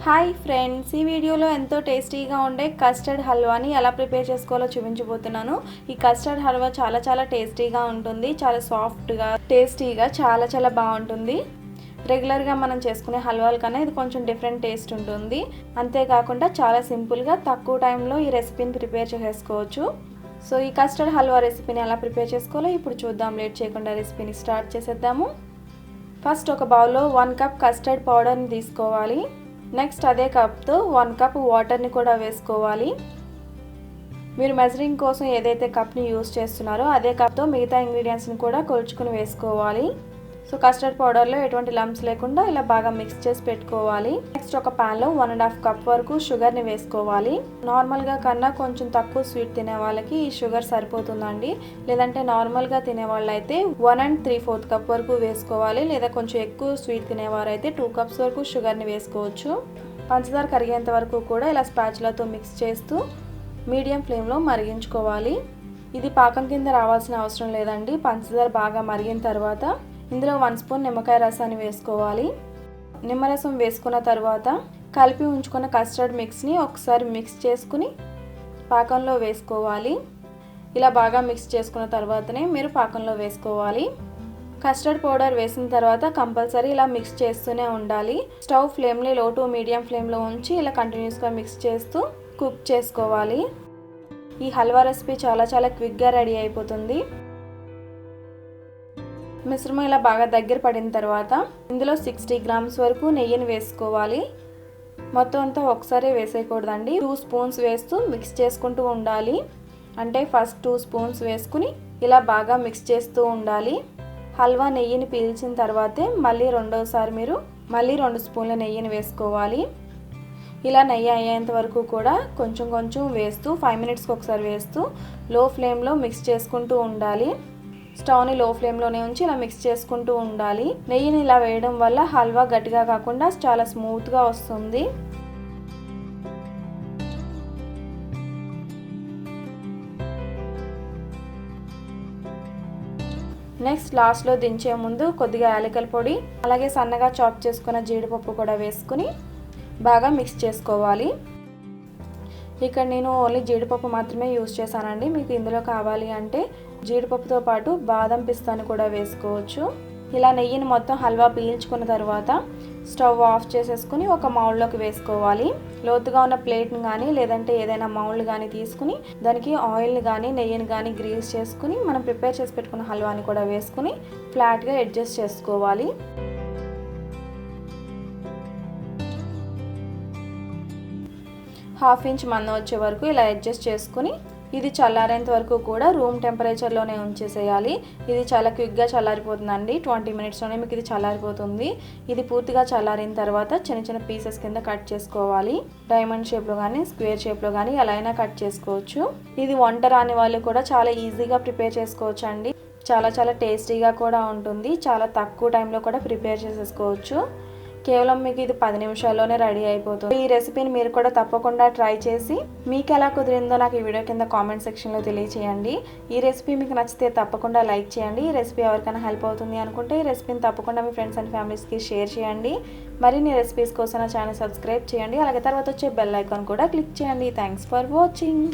Hi friends, ఈ వీడియోలో ఎంతో టేస్టీగా ఉండే కస్టర్డ్ హల్వాని ఎలా ప్రిపేర్ చేసుకోవాలో చూపించబోతున్నాను. ఈ కస్టర్డ్ హల్వా చాలా టేస్టీగా ఉంటుంది. చాలా సాఫ్ట్గా టేస్టీగా చాలా బాగుంటుంది. రెగ్యులర్గా మనం చేసుకునే హల్వాల కన్నా ఇది కొంచెం డిఫరెంట్ టేస్ట్ ఉంటుంది. అంతేకాకుండా చాలా సింపుల్గా తక్కువ టైంలో ఈ రెసిపీని ప్రిపేర్ చేసుకోవచ్చు. సో ఈ కస్టర్డ్ హల్వా రెసిపీని ఎలా ప్రిపేర్ చేసుకోవాలో ఇప్పుడు చూద్దాం. లేట్ చేయకుండా రెసిపీని స్టార్ట్ చేసేద్దాము. ఫస్ట్ ఒక బౌల్లో 1 కప్ కస్టర్డ్ పౌడర్ని తీసుకోవాలి. నెక్స్ట్ అదే కప్తో 1 కప్ వాటర్ని కూడా వేసుకోవాలి. మీరు మెజరింగ్ కోసం ఏదైతే కప్ని యూజ్ చేస్తున్నారో అదే కప్తో మిగతా ఇంగ్రీడియంట్స్ని కూడా కొలుచుకుని వేసుకోవాలి. సో కస్టర్డ్ పౌడర్లో ఎటువంటి లంప్స్ లేకుండా ఇలా బాగా మిక్స్ చేసి పెట్టుకోవాలి. నెక్స్ట్ ఒక ప్యాన్లో 1.5 కప్ వరకు షుగర్ని వేసుకోవాలి. నార్మల్గా కన్నా కొంచెం తక్కువ స్వీట్ తినే వాళ్ళకి ఈ షుగర్ సరిపోతుందండి. లేదంటే నార్మల్గా తినే వాళ్ళైతే 1 3/4 కప్ వరకు వేసుకోవాలి. లేదా కొంచెం ఎక్కువ స్వీట్ తినేవారైతే 2 కప్స్ వరకు షుగర్ని వేసుకోవచ్చు. పంచదార కరిగేంత వరకు కూడా ఇలా స్పాచులాతో మిక్స్ చేస్తూ మీడియం ఫ్లేమ్లో మరిగించుకోవాలి. ఇది పాకం కింద రావాల్సిన అవసరం లేదండి. పంచదార బాగా మరిగిన తర్వాత ఇందులో 1 స్పూన్ నిమ్మకాయ రసాన్ని వేసుకోవాలి. నిమ్మరసం వేసుకున్న తర్వాత కలిపి ఉంచుకున్న కస్టర్డ్ మిక్స్ని ఒకసారి మిక్స్ చేసుకుని పాకంలో వేసుకోవాలి. ఇలా బాగా మిక్స్ చేసుకున్న తర్వాతనే మీరు పాకంలో వేసుకోవాలి. కస్టర్డ్ పౌడర్ వేసిన తర్వాత కంపల్సరీ ఇలా మిక్స్ చేస్తూనే ఉండాలి. స్టవ్ ఫ్లేమ్ని లో టు మీడియం ఫ్లేమ్లో ఉంచి ఇలా కంటిన్యూస్గా మిక్స్ చేస్తూ కుక్ చేసుకోవాలి. ఈ హల్వా రెసిపీ చాలా క్విక్గా రెడీ అయిపోతుంది. మిశ్రమం ఇలా బాగా దగ్గర పడిన తర్వాత ఇందులో 60 గ్రామ్స్ వరకు నెయ్యిని వేసుకోవాలి. మొత్తం అంతా ఒకసారి వేసేయకూడదండి. 2 స్పూన్స్ వేస్తూ మిక్స్ చేసుకుంటూ ఉండాలి. అంటే ఫస్ట్ 2 స్పూన్స్ వేసుకుని ఇలా బాగా మిక్స్ చేస్తూ ఉండాలి. హల్వా నెయ్యిని పీల్చిన తర్వాతే రెండోసారి మీరు 2 స్పూన్ల నెయ్యిని వేసుకోవాలి. ఇలా నెయ్యి అయ్యేంత వరకు కూడా కొంచెం వేస్తూ 5 మినిట్స్కి ఒకసారి వేస్తూ లో ఫ్లేమ్లో మిక్స్ చేసుకుంటూ ఉండాలి. స్టవ్ని లో ఫ్లేమ్లోనే ఉంచి ఇలా మిక్స్ చేసుకుంటూ ఉండాలి. నెయ్యిని ఇలా వేయడం వల్ల హల్వా గట్టిగా కాకుండా చాలా స్మూత్గా వస్తుంది. నెక్స్ట్ లాస్ట్లో దించే ముందు కొద్దిగా యాలకుల పొడి అలాగే సన్నగా చాప్ చేసుకున్న జీడిపప్పు కూడా వేసుకుని బాగా మిక్స్ చేసుకోవాలి. ఇక్కడ నేను ఓన్లీ జీడిపప్పు మాత్రమే యూజ్ చేశానండి. మీకు ఇందులో కావాలి అంటే జీడిపప్పుతో పాటు బాదం పిస్తాను కూడా వేసుకోవచ్చు. ఇలా నెయ్యిని మొత్తం హల్వా పీల్చుకున్న తర్వాత స్టవ్ ఆఫ్ చేసేసుకుని ఒక మౌల్డ్లోకి వేసుకోవాలి. లోతుగా ఉన్న ప్లేట్ని కానీ లేదంటే ఏదైనా మౌల్డ్ కానీ తీసుకుని దానికి ఆయిల్ని కానీ నెయ్యిని కానీ గ్రీస్ చేసుకుని మనం ప్రిపేర్ చేసి పెట్టుకున్న హల్వాని కూడా వేసుకుని ఫ్లాట్గా అడ్జస్ట్ చేసుకోవాలి. ½ ఇంచ్ మందం వచ్చే వరకు ఇలా అడ్జస్ట్ చేసుకుని ఇది చల్లారేంత వరకు కూడా రూమ్ టెంపరేచర్లోనే ఉంచేసేయాలి. ఇది చాలా క్విక్గా చల్లారిపోతుందండి. 20 మినిట్స్లోనే మీకు ఇది చల్లారిపోతుంది. ఇది పూర్తిగా చల్లారిన తర్వాత చిన్న పీసెస్ కింద కట్ చేసుకోవాలి. డైమండ్ షేప్లో కానీ స్క్వేర్ షేప్లో కానీ ఎలా అయినా కట్ చేసుకోవచ్చు. ఇది వంట రాని వాళ్ళు కూడా చాలా ఈజీగా ప్రిపేర్ చేసుకోవచ్చు అండి. చాలా టేస్టీగా కూడా ఉంటుంది. చాలా తక్కువ టైంలో కూడా ప్రిపేర్ చేసేసుకోవచ్చు. కేవలం మీకు ఇది 10 నిమిషాల్లోనే రెడీ అయిపోతుంది. ఈ రెసిపీని మీరు కూడా తప్పకుండా ట్రై చేసి మీకు ఎలా కుదిరిందో నాకు ఈ వీడియో కింద కామెంట్ సెక్షన్లో తెలియచేయండి. ఈ రెసిపీ మీకు నచ్చితే తప్పకుండా లైక్ చేయండి. ఈ రెసిపీ ఎవరికైనా హెల్ప్ అవుతుంది అనుకుంటే ఈ రెసిపీని తప్పకుండా మీ ఫ్రెండ్స్ అండ్ ఫ్యామిలీస్కి షేర్ చేయండి. మరిన్ని రెసిపీస్ కోసం నా ఛానల్ సబ్స్క్రైబ్ చేయండి. అలాగే తర్వాత వచ్చే బెల్ ఐకాన్ కూడా క్లిక్ చేయండి. Thanks for watching.